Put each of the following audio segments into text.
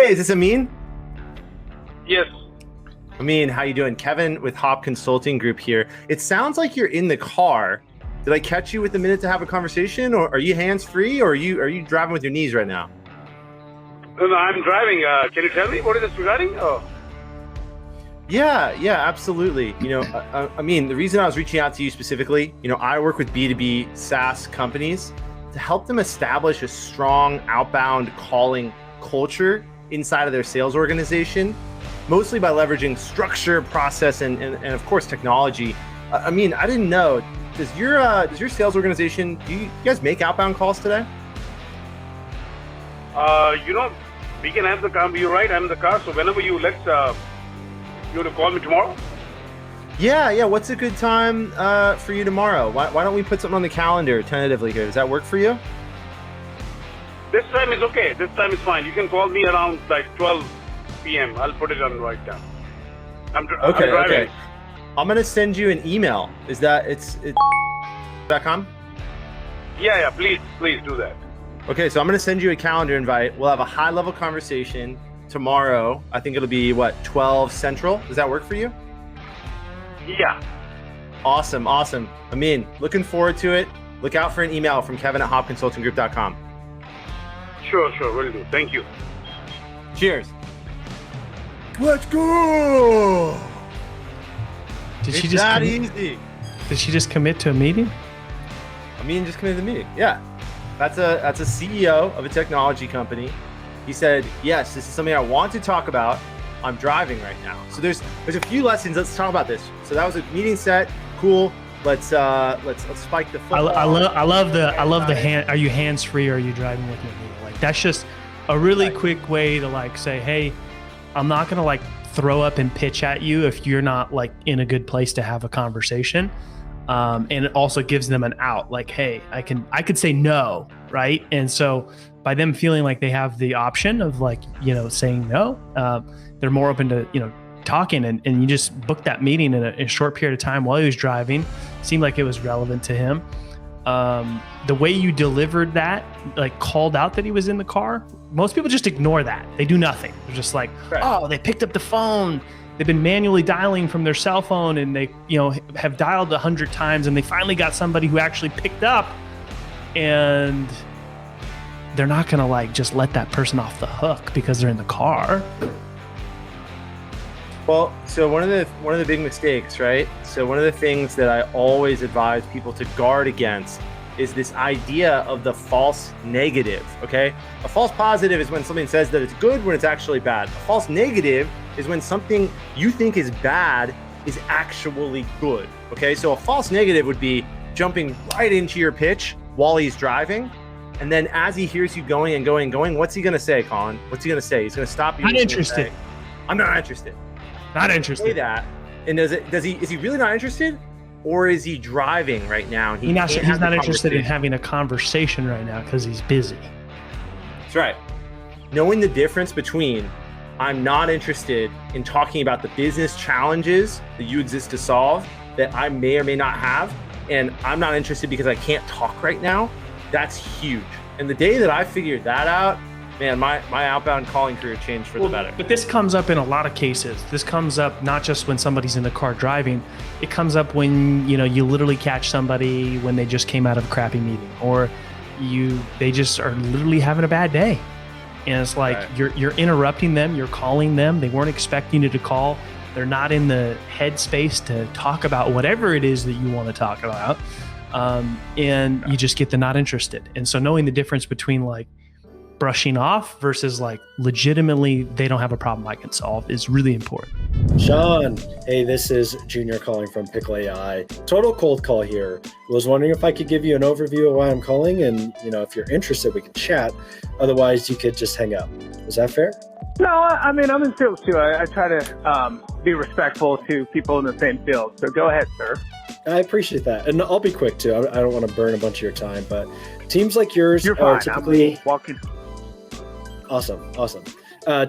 Hey, is this Amin? Yes. Amin, how you doing? Kevin with Hopp Consulting Group here. It sounds like you're in the car. Did I catch you with a minute to have a conversation, or are you hands-free, or are you driving with your knees right now? No, I'm driving. Can you tell me what is this regarding? Oh. Yeah, absolutely. I mean, the reason I was reaching out to you specifically, I work with B2B SaaS companies to help them establish a strong outbound calling culture inside of their sales organization, mostly by leveraging structure, process, and of course, technology. I mean, I didn't know, does your sales organization, do you guys make outbound calls today? We can have the car. You're right, I'm in the car. So whenever you you want to call me tomorrow? Yeah. What's a good time for you tomorrow? Why don't we put something on the calendar tentatively here? Does that work for you? This time is okay. This time is fine. You can call me around like 12 p.m. I'll put it on right now. I'm driving. Okay. I'm gonna send you an email. Is that it's .com? Yeah. Please do that. Okay, so I'm gonna send you a calendar invite. We'll have a high-level conversation tomorrow. I think it'll be 12 Central. Does that work for you? Yeah. Awesome. Amin, looking forward to it. Look out for an email from Kevin at hopconsultinggroup.com. Sure, will do. Thank you. Cheers. Let's go. Did It's she just that commit, easy. Did she just commit to a meeting? Amin just committed to the meeting. Yeah. That's a CEO of a technology company. He said, yes, this is something I want to talk about. I'm driving right now. So there's a few lessons. Let's talk about this. So that was a meeting set. Cool. Let's spike the football. I love the hand. Are you hands free or are you driving with your knee? Like that's just a really quick way to say, hey, I'm not gonna throw up and pitch at you if you're not in a good place to have a conversation. And it also gives them an out. Hey, I could say no, right? And so by them feeling like they have the option of saying no, they're more open to talking, and you just booked that meeting in a short period of time while he was driving. Seemed like it was relevant to him. The way you delivered that, called out that he was in the car. Most people just ignore that. They do nothing. They're just oh, they picked up the phone. They've been manually dialing from their cell phone, and they, have dialed 100 times, and they finally got somebody who actually picked up, and they're not gonna just let that person off the hook because they're in the car. Well, so one of the big mistakes, right? So one of the things that I always advise people to guard against is this idea of the false negative, okay? A false positive is when something says that it's good when it's actually bad. A false negative is when something you think is bad is actually good, okay? So a false negative would be jumping right into your pitch while he's driving, and then as he hears you going and going, what's he gonna say, Collin? What's he gonna say? He's gonna stop you. Not interested. I'm not interested. Not interested. Say that, and is he really not interested? Or is he driving right now? He's not interested in having a conversation right now because he's busy. That's right. Knowing the difference between I'm not interested in talking about the business challenges that you exist to solve that I may or may not have, and I'm not interested because I can't talk right now, that's huge. And the day that I figured that out, man, my outbound calling career changed for the better. But this comes up in a lot of cases. This comes up not just when somebody's in the car driving. It comes up when you literally catch somebody when they just came out of a crappy meeting, or they just are literally having a bad day, and it's right. You're interrupting them. You're calling them. They weren't expecting you to call. They're not in the headspace to talk about whatever it is that you want to talk about, and you just get the not interested. And so knowing the difference between brushing off versus legitimately they don't have a problem I can solve is really important. Sean, hey, this is Junior calling from pickle.ai. Total cold call here. Was wondering if I could give you an overview of why I'm calling, and if you're interested, we can chat. Otherwise, you could just hang up. Is that fair? No, I mean, I'm in sales too. I try to be respectful to people in the same field. So go ahead, sir. I appreciate that. And I'll be quick too. I don't want to burn a bunch of your time, but teams like yours are typically walking. Awesome.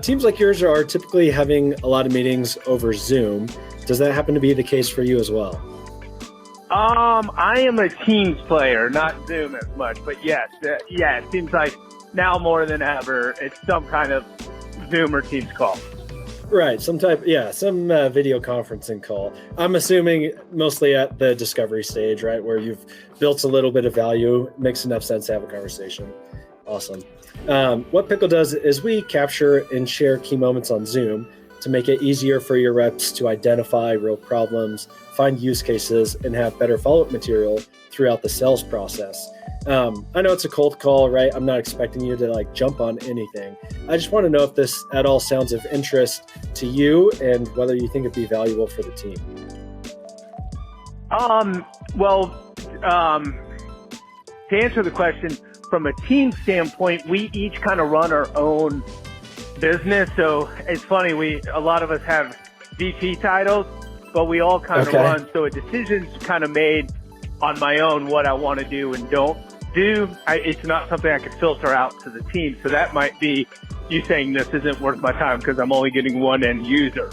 Teams like yours are typically having a lot of meetings over Zoom. Does that happen to be the case for you as well? I am a Teams player, not Zoom as much, but yes, it seems like now more than ever, it's some kind of Zoom or Teams call. Right. Some video conferencing call. I'm assuming mostly at the discovery stage, right? Where you've built a little bit of value, makes enough sense to have a conversation. Awesome. What Pickle does is we capture and share key moments on Zoom to make it easier for your reps to identify real problems, find use cases, and have better follow-up material throughout the sales process. I know it's a cold call, right? I'm not expecting you to like jump on anything. I just want to know if this at all sounds of interest to you and whether you think it'd be valuable for the team. To answer the question, from a team standpoint, we each kind of run our own business. So it's funny, a lot of us have VP titles, but we all kind of run. So a decision's kind of made on my own what I want to do and don't do. It's not something I could filter out to the team. So that might be you saying this isn't worth my time because I'm only getting one end user.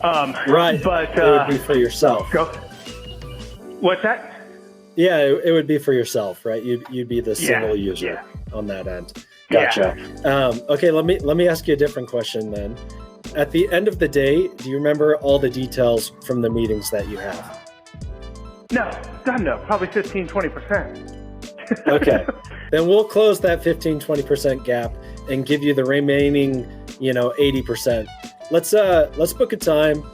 Right. But it would be for yourself. What's that? Yeah, it would be for yourself, right? You'd be the single user on that end. Gotcha. Yeah. Okay, let me ask you a different question then. At the end of the day, do you remember all the details from the meetings that you have? No, God no, probably 15-20%. Okay, then we'll close that 15-20% gap and give you the remaining, 80%. Let's book a time.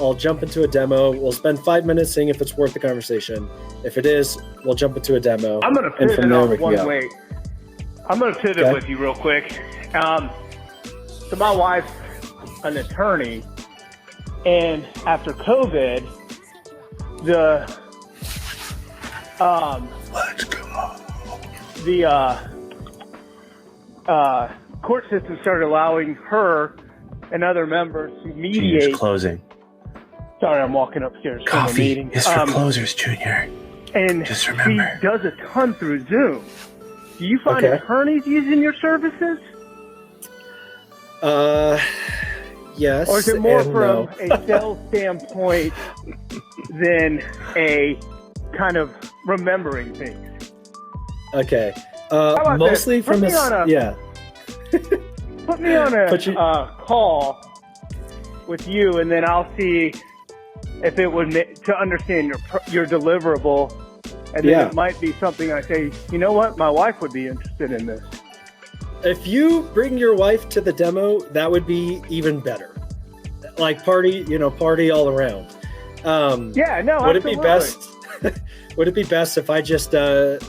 I'll jump into a demo. We'll spend 5 minutes seeing if it's worth the conversation. If it is, we'll jump into a demo. I'm going to pivot on one way. I'm going to pivot with you real quick. So my wife's an attorney, and after COVID, the court system started allowing her and other members to mediate. Junior's closing. Sorry, I'm walking upstairs from a meeting. Coffee is for closers, Junior. And just remember, she does a ton through Zoom. Do you find attorneys using your services? Yes. Or is it more from a sales standpoint than a kind of remembering things? Okay. Mostly this? from this. Put me on a call with you, and then I'll see if it would to understand your deliverable, and then it might be something I say, you know what, my wife would be interested in this. If you bring your wife to the demo, that would be even better. Like party all around. Would absolutely. it be best? Would it be best if I just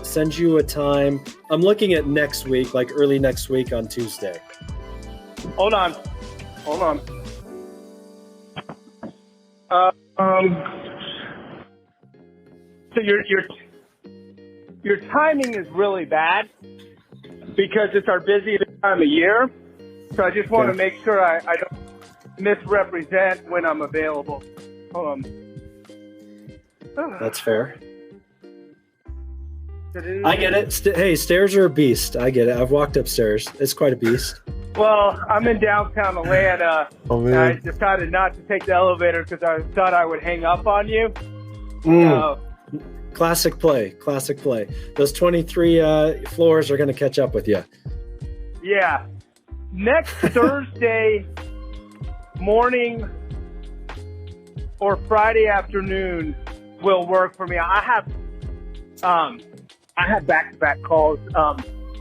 send you a time? I'm looking at next week, like early next week on Tuesday. Hold on. So your timing is really bad because it's our busiest time of year. So I just want to make sure I don't misrepresent when I'm available. Hold on. That's fair. I get it. Hey, stairs are a beast. I get it. I've walked upstairs. It's quite a beast. Well, I'm in downtown Atlanta. And I decided not to take the elevator because I thought I would hang up on you. Classic play. Those 23 floors are going to catch up with you. Yeah. Next Thursday morning or Friday afternoon will work for me. I have back-to-back calls.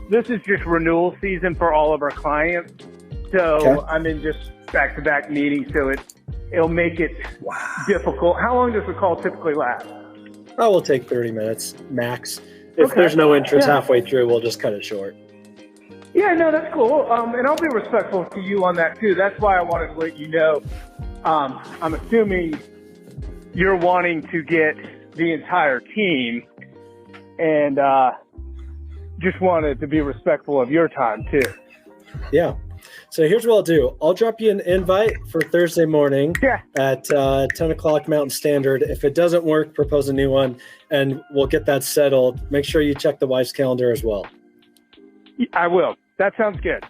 This is just renewal season for all of our clients. So I'm in just back-to-back meetings, so it'll make it difficult. How long does the call typically last? Oh, we'll take 30 minutes max. If there's no interest halfway through, we'll just cut it short. Yeah, no, that's cool. And I'll be respectful to you on that too. That's why I wanted to let you know. I'm assuming you're wanting to get the entire team, and just wanted to be respectful of your time too. Yeah. So here's what I'll do. I'll drop you an invite for Thursday morning at 10 o'clock Mountain Standard. If it doesn't work, propose a new one, and we'll get that settled. Make sure you check the wife's calendar as well. I will. That sounds good.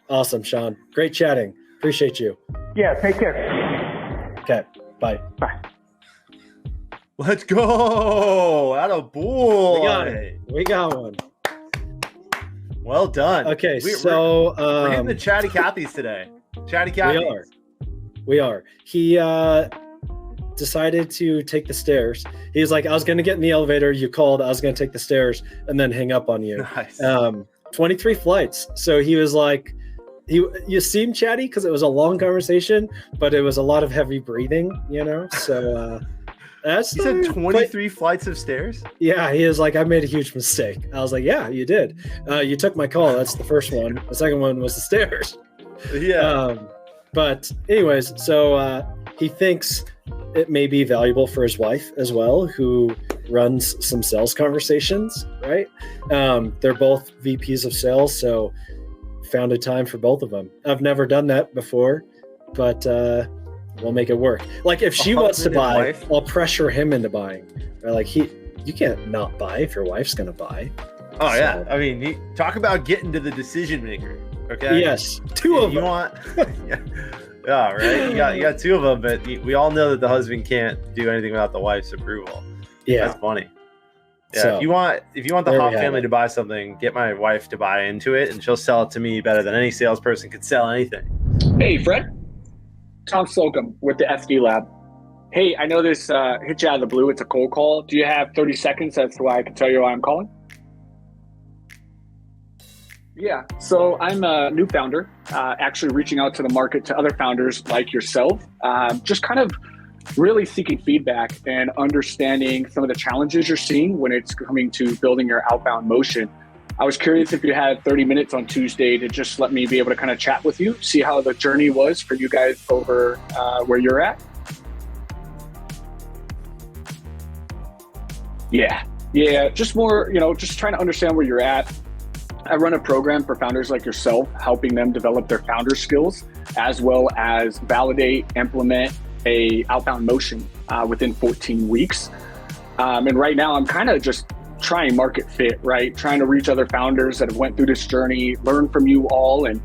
Awesome, Sean. Great chatting. Appreciate you. Yeah, take care. Okay, bye. Bye. Let's go. Attaboy. We got one. Well done. Okay, we're hitting the chatty Cathy's today. Chatty Cathy. We are. He decided to take the stairs. He was like, I was going to get in the elevator. You called. I was going to take the stairs and then hang up on you. Nice. 23 flights. So he was like, you seemed chatty because it was a long conversation, but it was a lot of heavy breathing, So that's you said 23 flights of stairs? Yeah, he was like, I made a huge mistake. I was like, yeah, you did. You took my call. That's the first one. The second one was the stairs. Yeah. But anyways, so he thinks it may be valuable for his wife as well, who runs some sales conversations, right? They're both VPs of sales, so found a time for both of them. I've never done that before, but we'll make it work. Like if she wants to buy, I'll pressure him into buying. Or like you can't not buy if your wife's going to buy. Oh, so, yeah. I mean, you talk about getting to the decision maker. Okay. Yes. Two of them. You want... Yeah, right. You got two of them, but we all know that the husband can't do anything without the wife's approval. Yeah, that's funny. Yeah, so, if you want the Hopp family to buy something, get my wife to buy into it, and she'll sell it to me better than any salesperson could sell anything. Hey, Fred. Tom Slocum with the SD Lab. Hey, I know this hit you out of the blue. It's a cold call. Do you have 30 seconds as to why I can tell you why I'm calling? Yeah, so I'm a new founder, actually reaching out to the market, to other founders like yourself, just kind of really seeking feedback and understanding some of the challenges you're seeing when it's coming to building your outbound motion. I was curious if you had 30 minutes on Tuesday to just let me be able to kind of chat with you, see how the journey was for you guys over where you're at. Yeah, just more, just trying to understand where you're at. I run a program for founders like yourself, helping them develop their founder skills, as well as validate, implement a outbound motion within 14 weeks. And right now I'm kind of just trying market fit, right? Trying to reach other founders that have went through this journey, learn from you all. And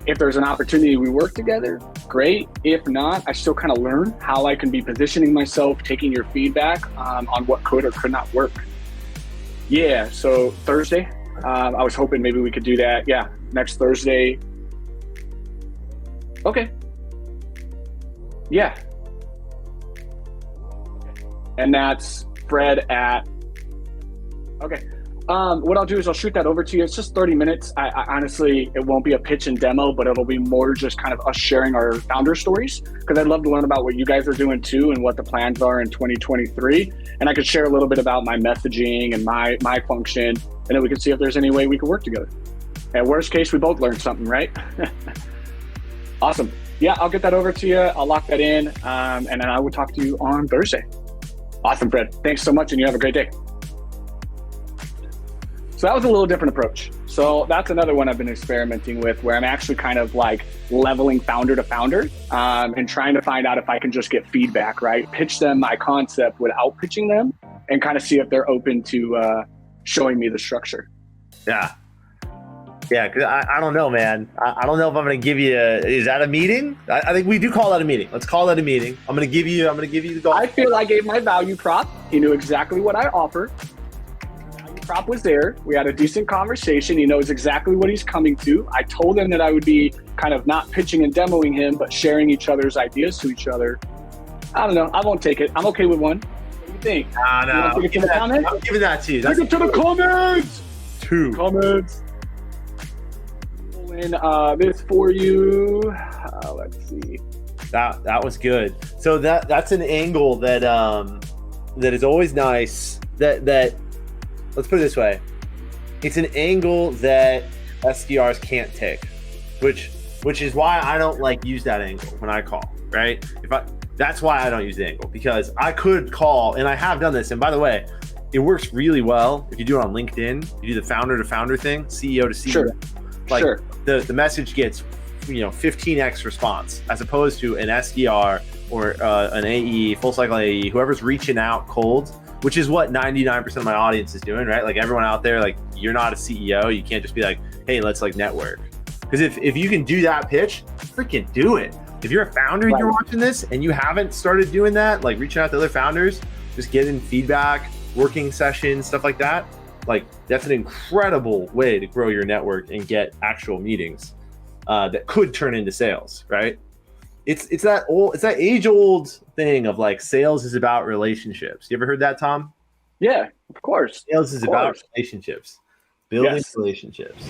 if there's an opportunity we work together, great. If not, I still kind of learn how I can be positioning myself, taking your feedback on what could or could not work. Yeah, so Thursday, I was hoping maybe we could do that. Yeah, next Thursday. Okay. Yeah. And that's Fred at, okay. What I'll do is I'll shoot that over to you. It's just 30 minutes. I honestly, it won't be a pitch and demo, but it'll be more just kind of us sharing our founder stories, because I'd love to learn about what you guys are doing too and what the plans are in 2023. And I could share a little bit about my messaging and my function, and then we can see if there's any way we can work together. At worst case, we both learned something, right? Awesome. Yeah, I'll get that over to you. I'll lock that in, and then I will talk to you on Thursday. Awesome, Fred. Thanks so much, and you have a great day. So that was a little different approach. So that's another one I've been experimenting with, where I'm actually kind of like leveling founder to founder and trying to find out if I can just get feedback, right? Pitch them my concept without pitching them and kind of see if they're open to showing me the structure. Yeah. Yeah, because I don't know, man. I don't know if I'm going to give you is that a meeting? I think we do call that a meeting. Let's call that a meeting. I'm going to give you the goal. I feel I gave my value prop. He knew exactly what I offered. Prop was there. We had a decent conversation. He knows exactly what he's coming to. I told him that I would be kind of not pitching and demoing him, but sharing each other's ideas to each other. I don't know. I won't take it. I'm okay with one. What do you think? No. I'm giving that to you. Take it to the comments. 2 comments. In this for you. Let's see. That was good. So that's an angle that is always nice. That let's put it this way. It's an angle that SDRs can't take, which is why I don't use that angle when I call, right? That's why I don't use the angle, because I could call, and I have done this. And by the way, it works really well if you do it on LinkedIn. You do the founder to founder thing, CEO to CEO. Sure. The message gets 15x response, as opposed to an SDR or an AE, full cycle AE, whoever's reaching out cold, which is what 99% of my audience is doing, right? Like everyone out there, you're not a CEO. You can't just be like, hey, let's network. Because if you can do that pitch, freaking do it. If you're a founder and you're watching this and you haven't started doing that, reaching out to other founders, just getting feedback, working sessions, stuff like that, Like that's an incredible way to grow your network and get actual meetings that could turn into sales, right? It's that age old thing of like sales is about relationships. You ever heard that, Tom? Yeah, of course. Sales is about relationships, building relationships.